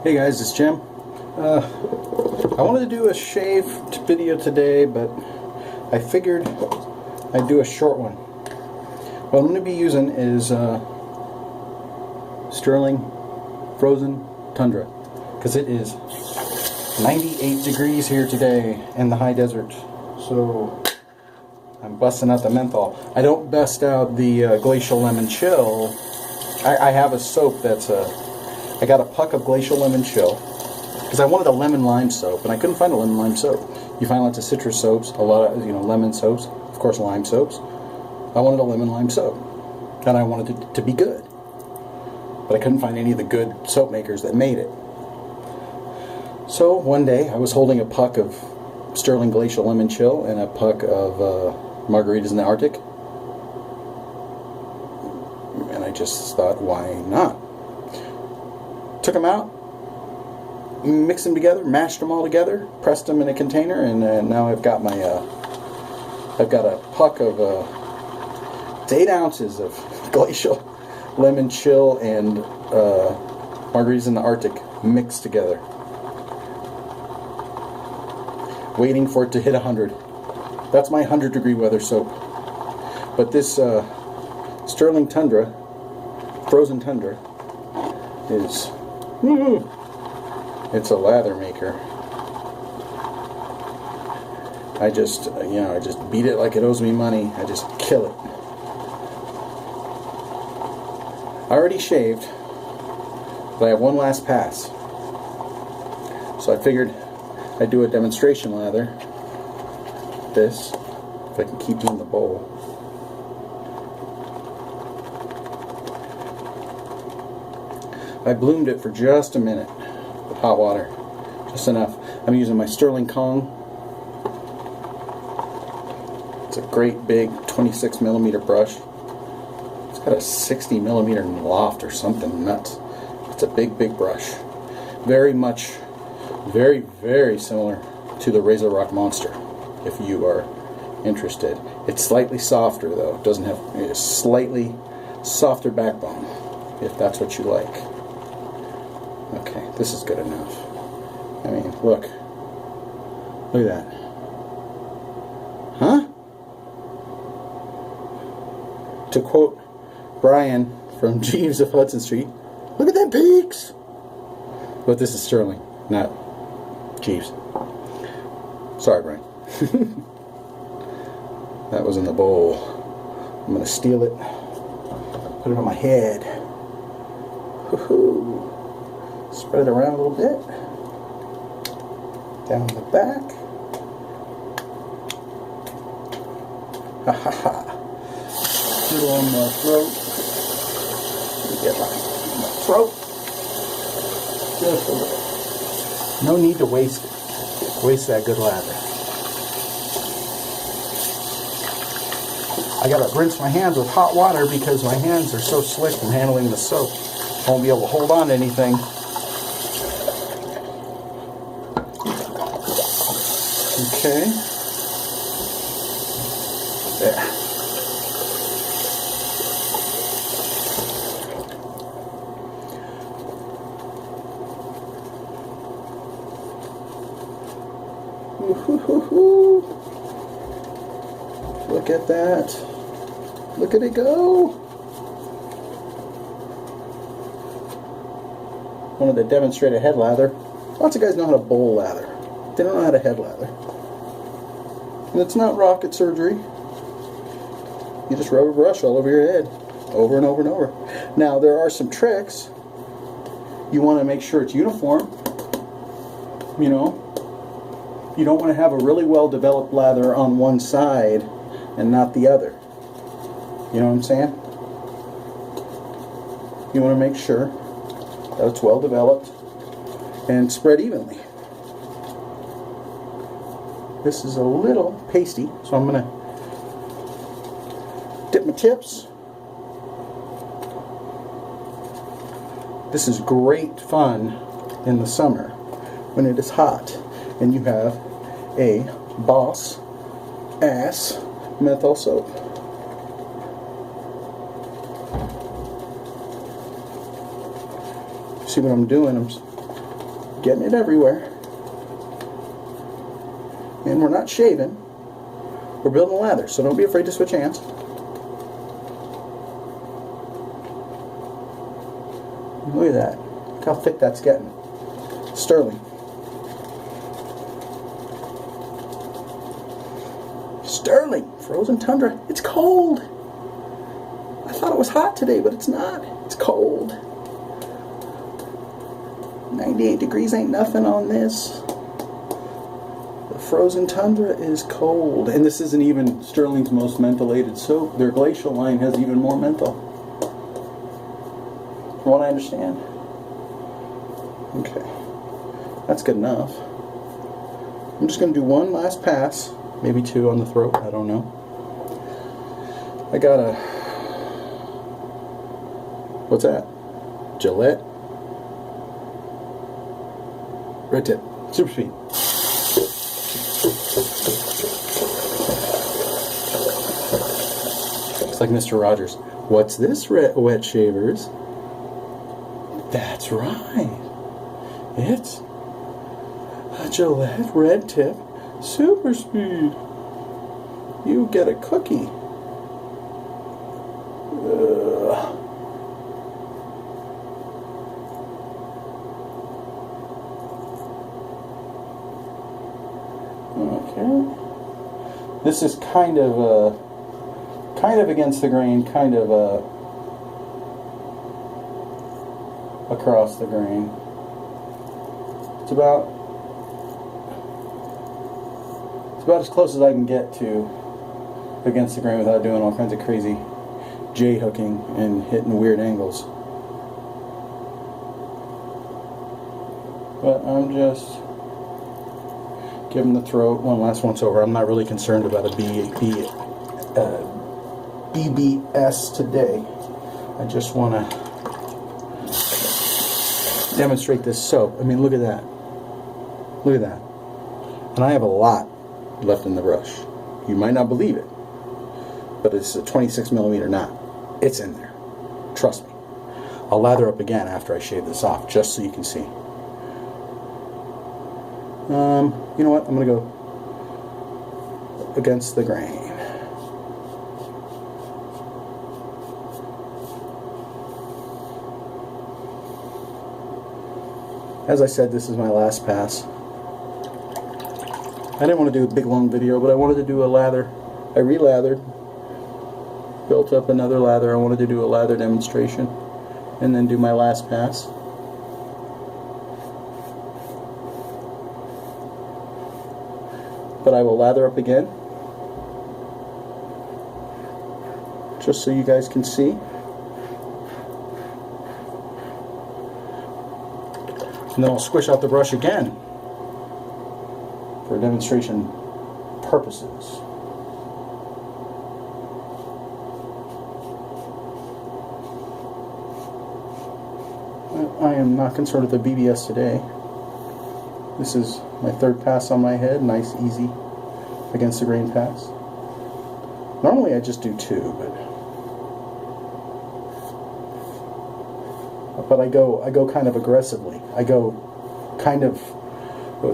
Hey guys, it's Jim. I wanted to do a shave video today, but I figured I'd do a short one. What I'm going to be using is Stirling Frozen Tundra, because it is 98 degrees here today in the high desert. So I'm busting out the menthol. I don't bust out the glacial lemon chill. I have a soap that's I got a puck of glacial lemon chill because I wanted a lemon lime soap, and I couldn't find a lemon lime soap. You find lots of citrus soaps, a lot of lemon soaps, of course lime soaps. I wanted a lemon lime soap, and I wanted it to be good, but I couldn't find any of the good soap makers that made it. So one day I was holding a puck of Stirling glacial lemon chill and a puck of margaritas in the Arctic, and I just thought, why not? Took them out, mixed them together, mashed them all together, pressed them in a container, and now I've got my I've got a puck of it's 8 ounces of glacial lemon chill and margaritas in the Arctic mixed together, waiting for it to hit 100. That's my 100-degree weather soap. But this Stirling Tundra, Frozen Tundra, is it's a lather maker. I just I just beat it like it owes me money. I just kill it. I already shaved, but I have one last pass. So I figured I'd do a demonstration lather. This, if I can keep it in the bowl. I bloomed it for just a minute with hot water, just enough. I'm using my Stirling Kong. It's a great big 26mm brush. It's got a 60mm loft or something nuts. It's a big brush. Very similar to the Razor Rock Monster, if you are interested. It's slightly softer though. It doesn't have a slightly softer backbone, if that's what you like. Okay, this is good enough. I mean, look at that. Huh? To quote Brian from Jeeves of Hudson Street, look at them peaks! But this is Stirling, not Jeeves. Sorry, Brian. That was in the bowl. I'm going to steal it, put it on my head. Woohoo! Spread it around a little bit. Down the back. Ha ha ha. Put it on my throat. Let me get my throat. Just a little. No need to waste that good lather. I gotta rinse my hands with hot water because my hands are so slick from handling the soap. I won't be able to hold on to anything. Okay. There. Woo-hoo-hoo-hoo. Look at that. Look at it go. Wanted to demonstrate a head lather. Lots of guys know how to bowl lather. They don't know how to head lather. And it's not rocket surgery. You just rub a brush all over your head, over and over and over. Now, there are some tricks. You want to make sure it's uniform. You know, you don't want to have a really well-developed lather on one side and not the other. You know what I'm saying? You want to make sure that it's well-developed and spread evenly. This is a little pasty, so I'm going to dip my tips. This is great fun in the summer when it is hot and you have a boss ass menthol soap. See what I'm doing? I'm Getting it everywhere. And we're not shaving. We're building a lather, so don't be afraid to switch hands. Look at that. Look how thick that's getting. Stirling. Stirling! Frozen Tundra. It's cold! I thought it was hot today, but it's not. It's cold. 98 degrees ain't nothing on this. The Frozen Tundra is cold. And this isn't even Stirling's most mentholated soap. Their glacial line has even more menthol. From what I understand. Okay. That's good enough. I'm just going to do one last pass. Maybe two on the throat. I don't know. I got a... What's that? Gillette? Red tip. Super speed. Looks like Mr. Rogers. What's this, wet shavers? That's right. It's a Gillette red tip super speed. You get a cookie. Okay. This is kind of against the grain, kind of across the grain. It's about as close as I can get to against the grain without doing all kinds of crazy J-hooking and hitting weird angles. But I'm just giving the throat one last once over. I'm not really concerned about a BBS today. I just want to demonstrate this soap. I mean, look at that. Look at that. And I have a lot left in the brush. You might not believe it, but it's a 26 millimeter knot. It's in there. Trust me. I'll lather up again after I shave this off, just so you can see. You know what? I'm going to go against the grain. As I said, this is my last pass. I didn't want to do a big long video, but I wanted to do a lather. I re-lathered, built up another lather. I wanted to do a lather demonstration and then do my last pass. But I will lather up again, just so you guys can see. And then I'll squish out the brush again for demonstration purposes. I am not concerned with the BBS today. This is my third pass on my head, nice, easy, against the grain pass. Normally I just do two, but I go kind of aggressively. I go kind of,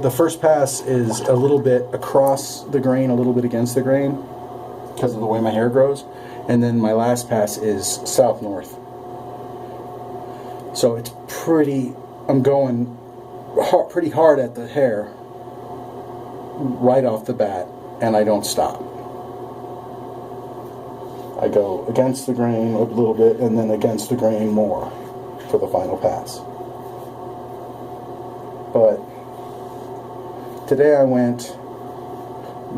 the first pass is a little bit across the grain, a little bit against the grain, because of the way my hair grows, and then my last pass is south-north. So it's pretty, I'm going pretty hard at the hair right off the bat, and I don't stop. I go against the grain a little bit and then against the grain more for the final pass. But today I went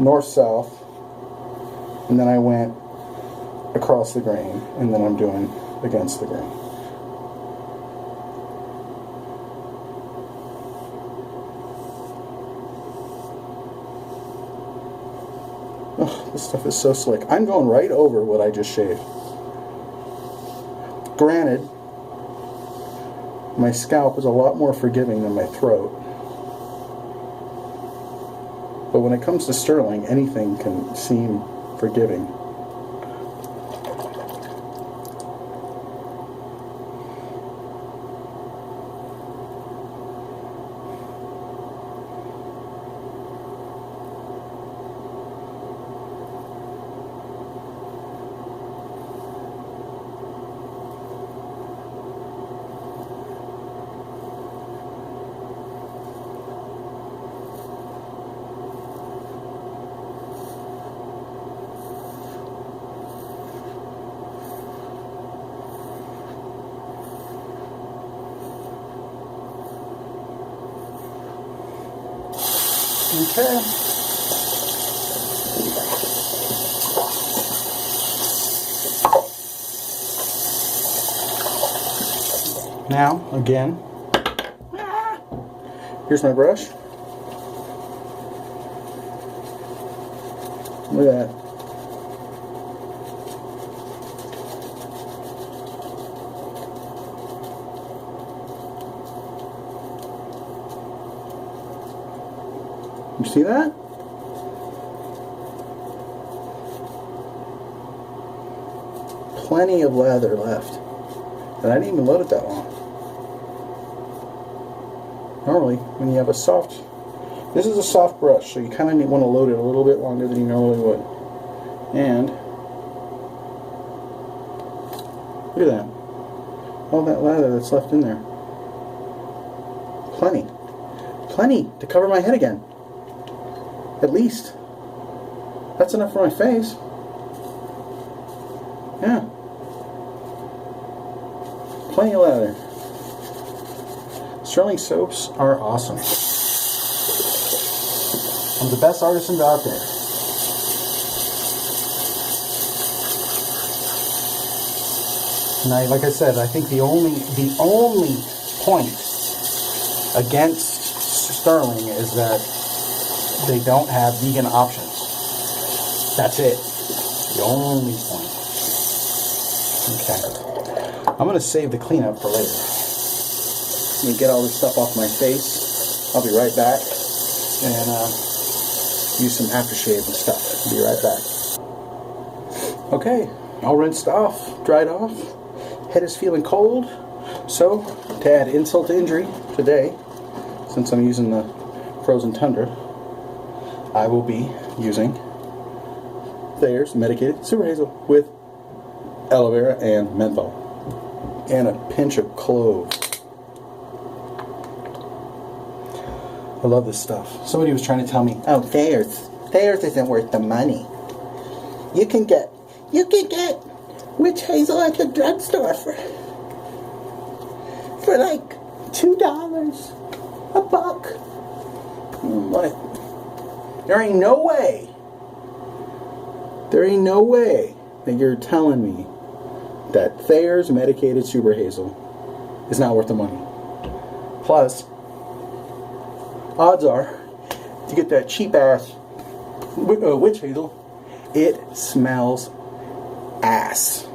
north-south, and then I went across the grain, and then I'm doing against the grain. Oh, this stuff is so slick. I'm going right over what I just shaved. Granted, my scalp is a lot more forgiving than my throat. But when it comes to Stirling, anything can seem forgiving. Okay. Now, again, here's my brush. Look at that. You see that? Plenty of lather left. And I didn't even load it that long. Normally, when you have a soft, this is a soft brush, so you kind of want to load it a little bit longer than you normally would. And look at that. All that lather that's left in there. Plenty. Plenty to cover my head again. At least. That's enough for my face. Yeah. Plenty of lather. Stirling soaps are awesome. I'm the best artisans out there. And like I said, I think the only point against Stirling is that they don't have vegan options. That's it. The only point. Okay. I'm going to save the cleanup for later. Let me get all this stuff off my face. I'll be right back. And use some aftershave and stuff. I'll be right back. Okay. All rinsed off. Dried off. Head is feeling cold. So, to add insult to injury today, since I'm using the Frozen Tundra, I will be using Thayer's medicated SuperHazel with aloe vera and menthol. And a pinch of clove. I love this stuff. Somebody was trying to tell me, oh, Thayer's isn't worth the money. You can get witch hazel at the drugstore for like $2, $1. What? There ain't no way that you're telling me that Thayer's medicated SuperHazel is not worth the money. Plus, odds are, to get that cheap ass witch hazel, it smells ass.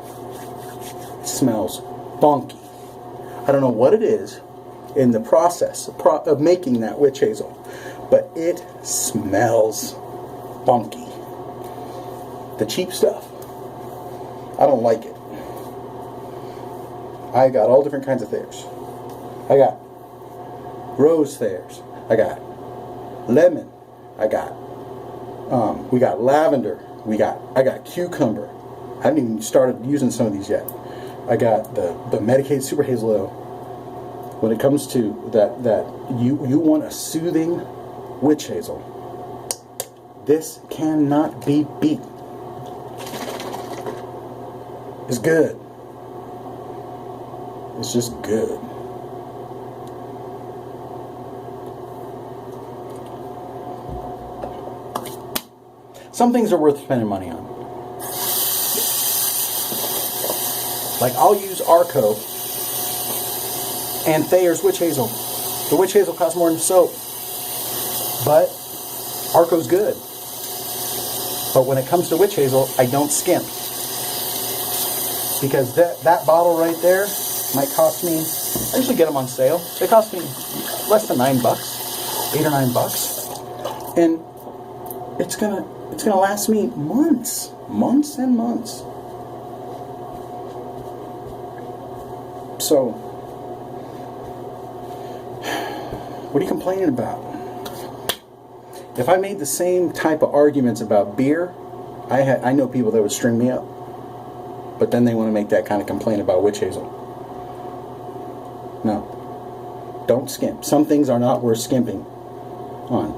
It smells funky. I don't know what it is in the process of making that witch hazel, but it smells funky. The cheap stuff, I don't like it. I got all different kinds of Thayers. I got rose Thayers. I got lemon. I got we got lavender. I got cucumber. I haven't even started using some of these yet. I got the medicated SuperHazel though. When it comes to that you want a soothing witch hazel, this cannot be beat. It's good. It's just good. Some things are worth spending money on. Like I'll use Arco and Thayer's witch hazel. The witch hazel costs more than soap, but Arco's good. But when it comes to witch hazel, I don't skimp. Because that bottle right there might cost me, I usually get them on sale. They cost me less than $9, $8 or $9. And it's gonna last me months and months. So, what are you complaining about? If I made the same type of arguments about beer, I know people that would string me up. But then they want to make that kind of complaint about witch hazel. No. Don't skimp. Some things are not worth skimping on.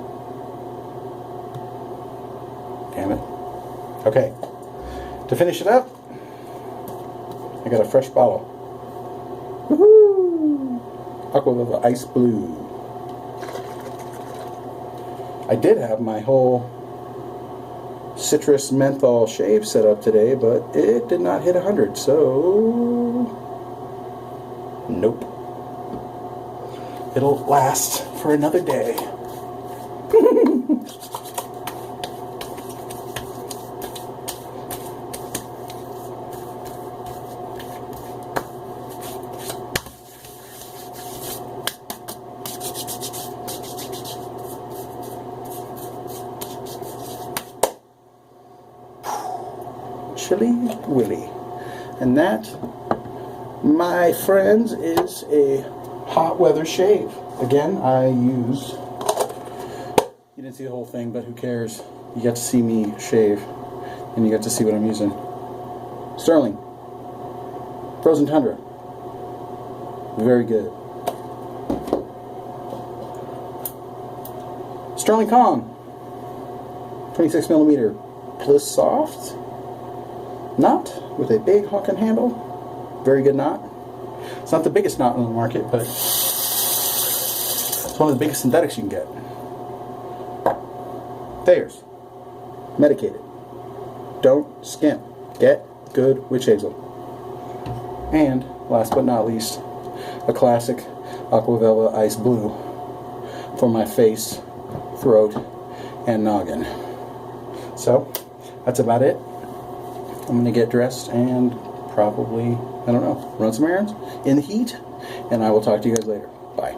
Damn it. Okay. To finish it up, I got a fresh bottle. Woohoo! Aqua Velva Ice Blue. I did have my whole citrus menthol shave set up today, but it did not hit 100, so nope. It'll last for another day. Chilly Willy. And that, my friends, is a hot weather shave. Again, I use, you didn't see the whole thing, but who cares? You got to see me shave, and you got to see what I'm using. Stirling Frozen Tundra. Very good. Stirling Kong 26mm plus soft knot with a big honking handle. Very good knot. It's not the biggest knot on the market, but it's one of the biggest synthetics you can get. Thayer's. Medicated. Don't skimp. Get good witch hazel. And, last but not least, a classic Aqua Velva Ice Blue for my face, throat, and noggin. So, that's about it. I'm going to get dressed and probably, I don't know, run some errands in the heat, and I will talk to you guys later. Bye.